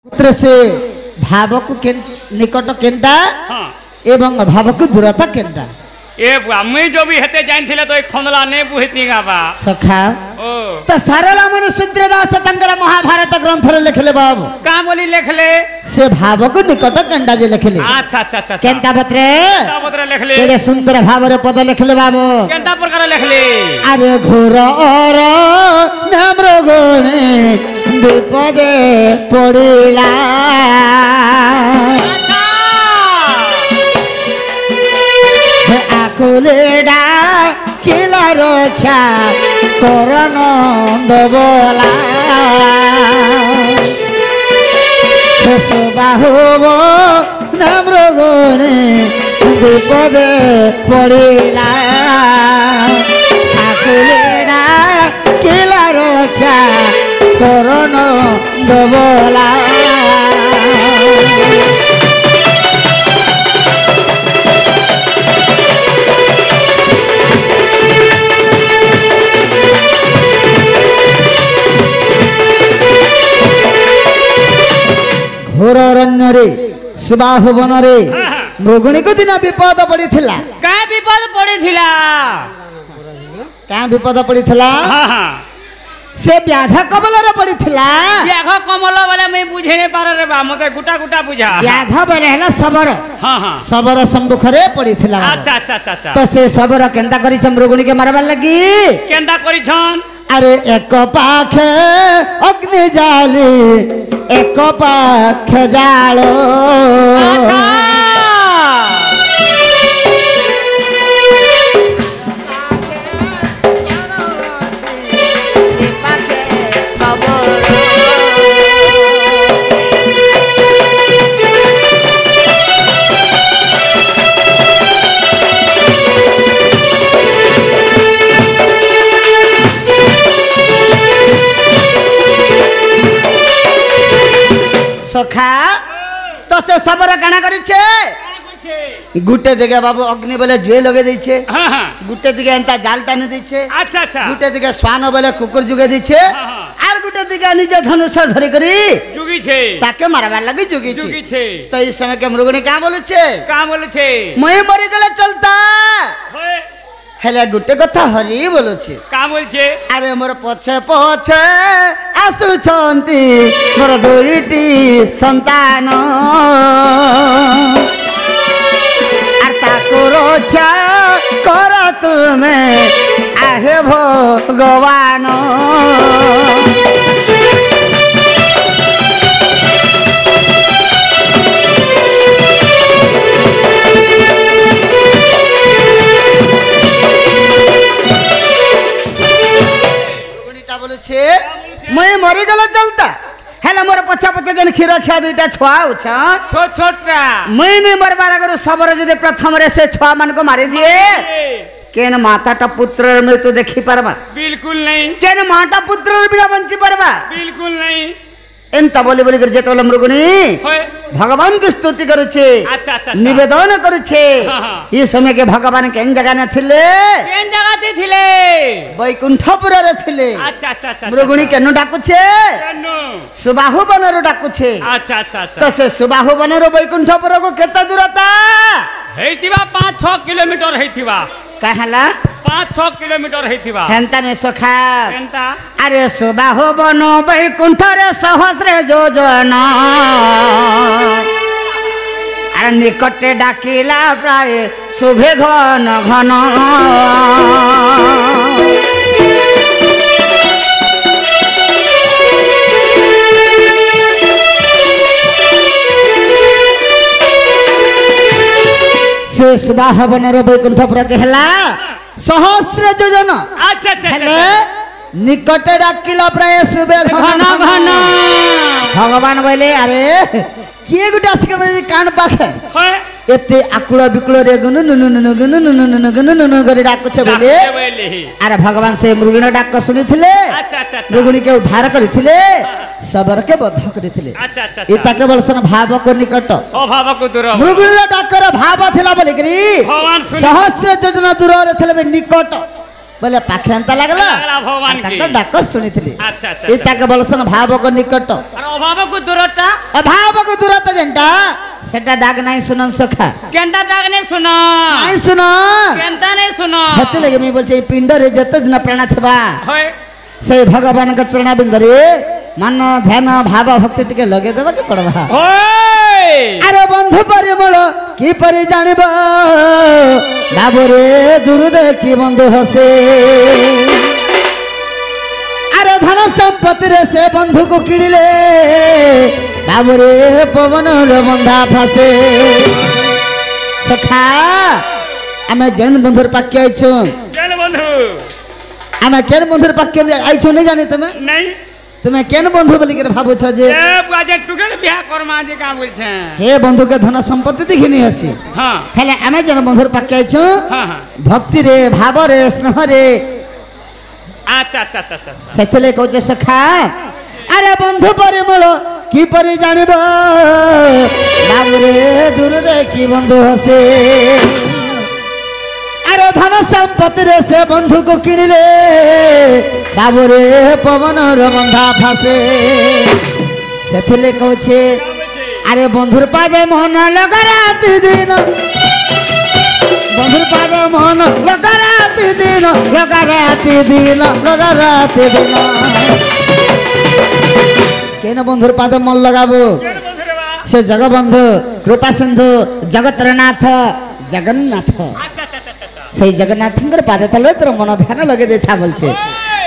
पुत्र से भाव को निकट केनटा एवं भाव को दूरता केनटा ए मुई जो भी हेते जान थिले तो एक खंदला ने बुहिती गाबा सखा ओ तो सरला मन सिद्रदास तंगरा महाभारत ग्रंथ रे लिखले बाबू का बोली लिखले से भाव को निकट केनटा जे लिखले अच्छा अच्छा अच्छा केनटा पत्रे लिखले केडे सुंदर भाव रे पद लिखले बाबू केनटा प्रकार लिखले अरे घोर और नम्रगुणे विपदे पड़िला आकुलेडा किला रक्षा करन दबला बाहुब नम्रगुणे विपदे पड़िला आकुलेडा किला रक्षा करन दबला घोर अरण्य रे सुबाहु वन रे मृगुणी को दिन विपद पड़ी थिला का विपद पड़ी थिला का विपद पड़ी थिला से व्याध कमल रे पड़ी थिला व्याध कमल वाला मैं बुझे नहीं पार रे बा मते गुटा गुटा बुझा व्याध बेले हला सबर हां हां सबर सम्मुख रे पड़ी थिला अच्छा अच्छा अच्छा अच्छा तो से सबर केंदा करी छ मृगुणी के मारबार लगी केंदा करी छन अरे एक पाखे अग्नि जाली एक पाख जालो सखा तो से सबर काना करी छे गुटे दिगे बाबू अग्नि बेले जुए लगे दै छे गुटे दिगे एंता जाल टाने दै छे अच्छा अच्छा गुटे दिगे स्वान बेले कुकुर जुगे दै छे आर गुटे दिगे निजे धनुष धरि करी जुगी छे ताके मारबार लगी जुगी छे तो इस समय के मृगुणी का बोले छे मई मरी गले चलता हेले गुटे कथा हरि बोलु छे का बोल छे अरे मोर पछे पछे आसु छंती मोर दुईटी संतान आर ताको रक्षा कर तुमे आहे भगवान मैं मरी गला चलता हेला मोर पछा पछा जन खीर खिया दुईटा छुआ उछ छोट छोटा मैं नहीं मरबार अगर सबर जदि प्रथम रे से छुआ मान को मारी दिए केन माताटा पुत्र मृत्यु देखी परबा बिल्कुल नहीं केन माता पुत्र बिना बंची परबा बिल्कुल नहीं एंता बोली बोली कर जेतले मृगुणी भगवान की स्तुति करुछे अच्छा अच्छा निवेदन करुछे ये समय के भगवान केन जगह न थिले केन जगह ते थिले बैकुंठपुर रे थिले अच्छा अच्छा अच्छा मृगुणी केनु डाकुछे केनु सुबाहु वन रो डाकुछे अच्छा अच्छा अच्छा तो से सुबाहु वन रो बैकुंठपुर को केता दूरता हेतिबा 5-6 किलोमीटर हेतिबा कहला 5-6 किलोमीटर हेतिबा हेंता ने सखा हेंता अरे सुबाहु वन बैकुंठ रे सहस्र योजना अरे निकटे डाकिला प्राय शुभे घन घन से सुबाहु वन रो बैकुंठपुर कहला सहस्र योजना अच्छा अच्छा हेले निकटे डाकिला प्राय शुभे घन घन भगवान बोले अरे किए गुटे आसिक कान पाखे एते आकुल बिकुल रे गुनु नुनु नुनु गुनु नुनु नुनु गुनु नुनु करे डाकुछे बोले अरे भगवान से मृगुणी डाक सुनिथिले अच्छा अच्छा मृगुणी के उद्धार करिथिले सबर के बध करिथिले अच्छा अच्छा ई ताके बोलसन भाव को निकट ओ भाव को दूर मृगुणी डाकर भाव थिला बोले करी भगवान सहस्र योजना दूर रे थिले निकट बोले पाखे अंता लगला लगला भगवान की ताका डाक सुनिथिली अच्छा अच्छा ए ताके बोलसन भाव को निकट अरे अभाव को दूरता अभाव को दूरता जेंटा सेटा डाक नाही सुनन सखा केंता डाक नहीं सुना नाही सुनो केंता नहीं सुना हेते लगे मी बोलछे पिंड रे जत दिन प्राण थबा होय से भगवान का चरण बिंदरे मन ध्यान भाव भक्ति टिके लगे देबा के पड़बा होय अरे बंधु परिमल की परि जानिब बाबू रे दूर देखी बंधु हसे अरे धन संपत्ति रे से बंधु को किणिले बाबू रे पवन रे बंधा फसे सखा आमे जैन बंधुर पाके आइछु चल बंधु आमे केन बंधुर पाके आइछु नहीं जानी तमे नहीं तुम्हें केन बंधु बोली के भाबु छ जे ए बाजे टुकेल बियाह करमा जे का बोल छे हे बंधु के धन संपत्ति देखिनी हसी हां हेले आमे जन बंधुर पाके आइछु हां हां भक्ति रे भाव रे स्नेह रे अच्छा अच्छा अच्छा अच्छा सेतले कहजे सखा अरे बंधु परिमल की परि जानिब बाबू रे दूर देखी बंधु हसे अरे धन संपत्ति रे से बंधु को किणिले बाबू रे पवन रे बंधा फसे सेतले कहछे अरे बंधुर पादे मन लगा रात दिन बंधुर पादे मन लगा रात दिन लगा रात दिन लगा रात दिन केन बंधुर पादे मन लगाबो केन बंधु रे बा से जगबंधु कृपा सिंधु जगतरनाथ जगन्नाथ अच्छा अच्छा अच्छा সেই জগন্নাথঙ্কর পাদে তলে তোর মন ধ্যান লগে দেথা বলছে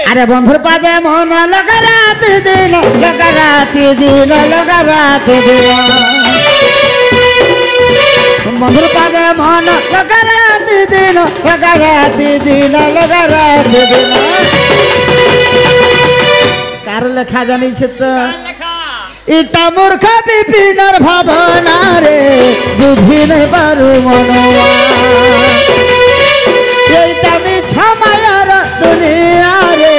আরে বন্ধুর পাদে মন লগা রাত দিন লগা রাত দিন লগা রাত দিন বন্ধুর পাদে মন লগা রাত দিন লগা রাত দিন লগা রাত দিন কার লেখা জানিস তো লেখা ইটা মূর্খ বিপিনর ভাবনা রে বুঝি নাই পারু মনवा এইটা মিছা মায়ার দুনিয়া রে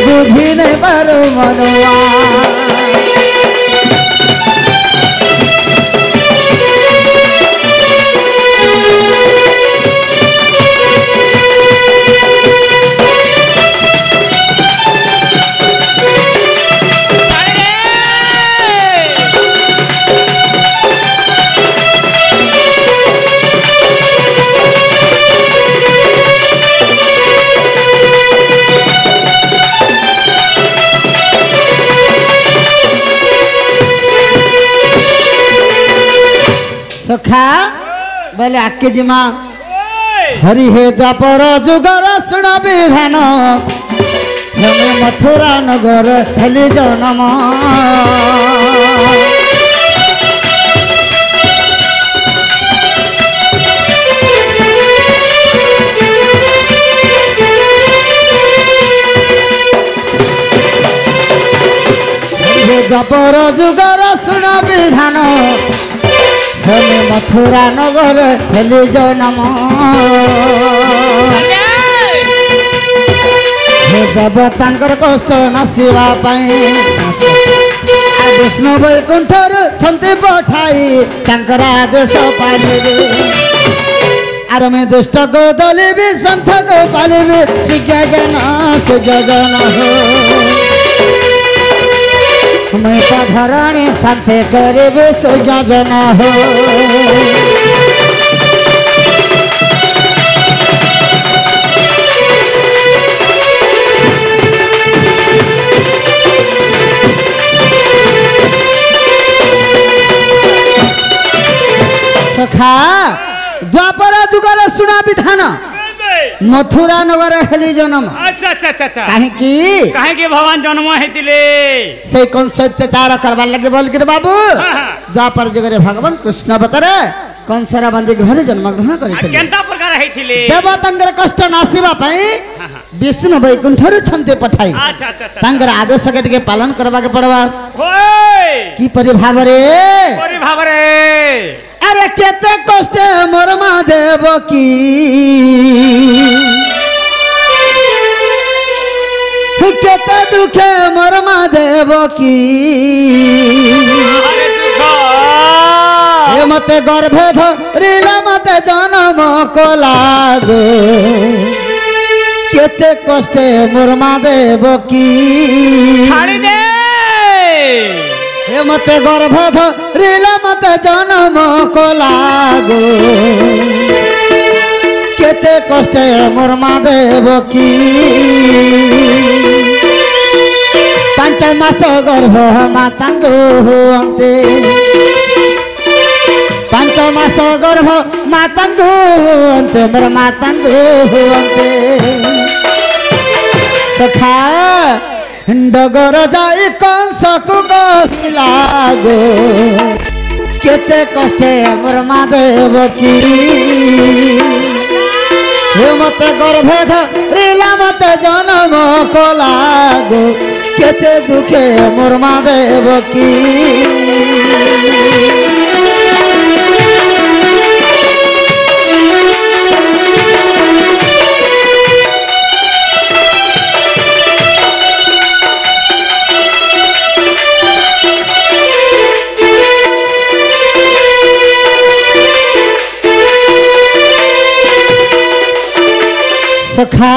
বুঝি নাই পারু মনवा सखा बोले आके जिमा हरि हे द्वापर जुगर सुन विधान हमें मथुरा नगर हेली जनम द्वापर जुगर सुन विधान हमें मथुरा नगर हेली जनम हे देवतांकर कष्ट नासिबा पाई विष्णु वैकुंठर छंती पठाई तांकर आदेश पालिबे आर में दुष्ट को दलिबी संत को पालिबी सुज्ञ जन हो मैं तो धरणी शांति करिबे सुज्ञ जन हो सखा द्वापर जुगर सुना विधान मथुरा नगर हेली जन्म अच्छा अच्छा अच्छा अच्छा काहे की भगवान जन्म हेतिले से कौन सत्याचार करवा लगे बोल के बाबू द्वापर जुगरे भगवान कृष्ण बतरे कौन सारा बंदी घरे जन्म ग्रहण करिथिले केनता प्रकार हेतिले देवतांकर कष्ट नासिबा पई विष्णु वैकुंठर छंते पठाई अच्छा अच्छा अच्छा तांकर आदेश के पालन करबा के पड़वा होय की परिभाव रे अरे केते कष्ट मोर मां देव की केते दुखे मोर मां देव की ए मते गर्भे धरिला मते जन्म को लागो केते कष्टे मोर मा देवकी छाड़ी दे हे मते गर्भ धरिला मते जन्म को लागो केते कष्टे मोर मा देवकी 5 मास गर्भ मातांगो हुअन्ते 5 मास गर्भ मातांगो हुअन्ते मोर मातांगो हुअन्ते सखा डगर जाई कंसकु कहिला गो केते कष्टे मोर मा देवकी हे मते गर्भे धरिला मते जन्म को लागो केते दुखे मोर मा देवकी सखा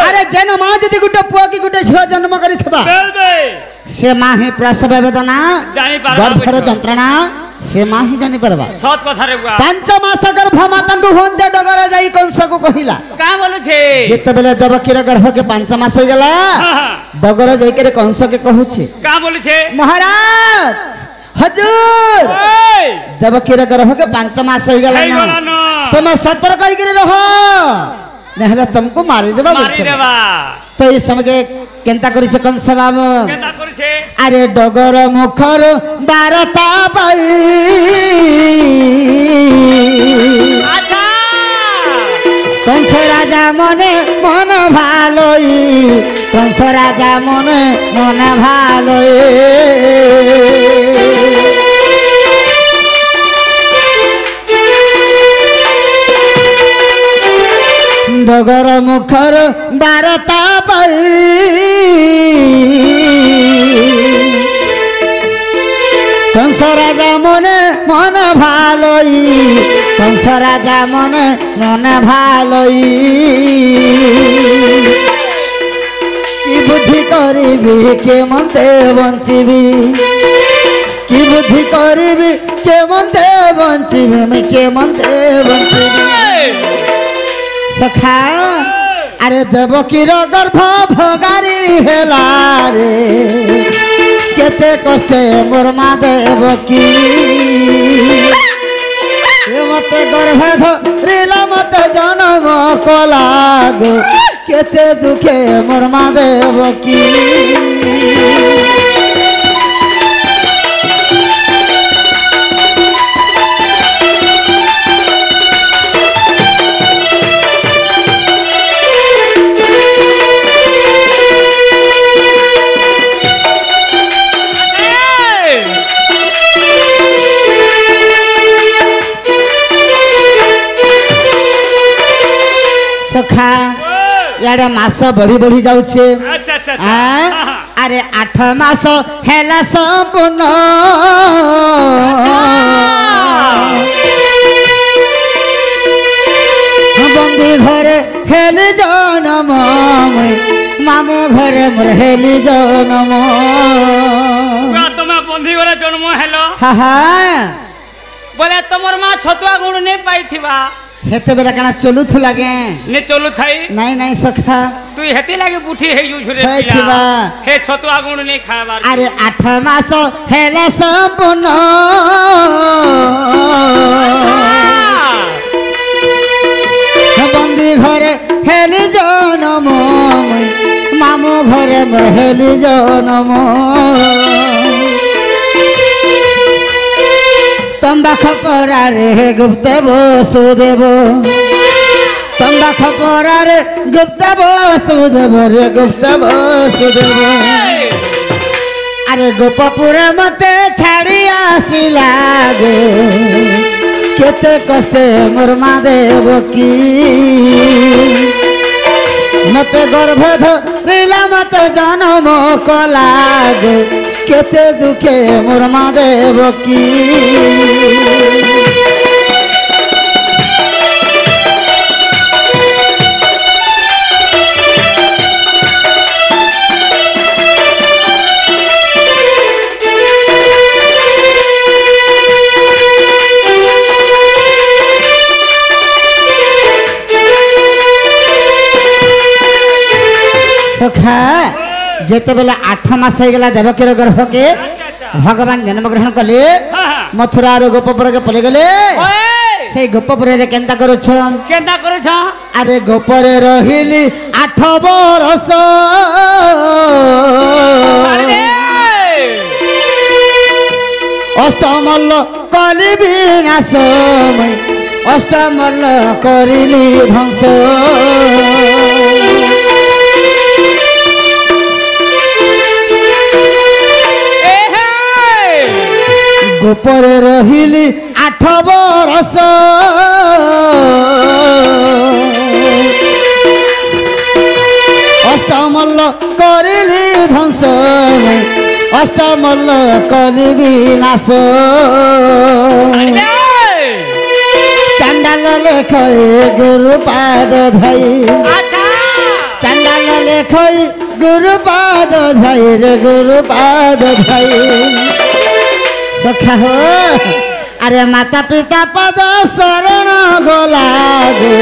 अरे जन माँ जदि गुटे पुआ की गुटे झियो जन्म करिथिबा से माँ ही प्रसव वेदना गर्भर जंत्रणा से माँ ही जानी परबा सत कथा रे बुआ 5 मास गर्भ माता को होंदे डगर जाई कंस को कहिला का बोलु छे जेते बेले देवकी रे गर्भ के 5 मास हो गेला डगर जाई के कंस के कहूची का बोलु छे महाराज हजूर देवकी रे गर्भ के 5 मास हो गेला ना तुम सतर्क कहि के रहो नहला तुमको मारी देबा तो इस समय के केंता करि छे कंस बाबू केंता करि छे अरे डगर मुखर बारता पाई अच्छा कंस राजा मने मन भालोई कंस राजा मने मन भालोई डगर मुखर बारता पाई कंस राजा मने मन भालोई कंस राजा मने मन भालोई की बुद्धि करिबी के मते बंचिबी की बुद्धि करिबी के मते बंचिबी मैं के मते बंचिबी सखा अरे देवकी रो गर्भ भोगारी हेला रे केते कष्टे मोर मा देवकी मते गर्भ धरिला मते जन्म को लागो केते दुखे मोर मा देवकी सखा याडे मास बढ़ी बढ़ी जाउछे अच्छा अच्छा अरे 8 मास हेला संपूर्ण बंदी घरे हेली जनम मामू घरे मोर हेली जनम तुम बंदी घरे जन्म हेलो हा बोले तुमर मां छतुआ गुण नहीं पाइथिबा हेते बेला कना चलु थु लागे ने चलु थाई नहीं नहीं सखा तू हेते लागे बुठी हे यूज रे पिला हे छतुआ गुण नहीं खाबार अरे 8 मास हेला संपूर्ण बंदी घरे हेली जनम मामू घरे हेली जनम तंबाख परारे गुप्त वसुदेव तंबाख परारे गुप्त वसुदेव रे गुप्त वसुदेव अरे गोपपुर मते छाड़ी आसिला गो केते कष्टे मोर मा देवकी मते गर्भ धरिला मते जन्म को लागो केते दुखे मोर मा देवकी सखा जेते बेले 8 मास हो गला देवकी गर्भ के भगवान जन्म ग्रहण कले मथुरा रो गोपपुर के पले गले से गोपपुर रे केंता करूछन अरे गोपर रहिली 8 बरस अष्टमल्ल कली विनाश अष्टमल्ल करिली ध्वंस गोपर रहिली 8 बरस अष्टमल्ल करिली ध्वंस अष्टमल्ल कली विनाश चंडाल लेख गुरुपाद धई चंडाल लेख गुरुपाद धई रे गुरुपाद धई सखा हो अरे माता पिता पद शरण गला गो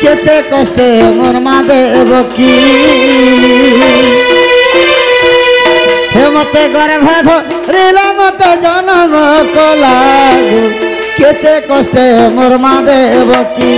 केते कष्ट मोर मा देव की हे मते गर्भ धरिला मते जन्म कला गो केते कष्ट मोर मा देव की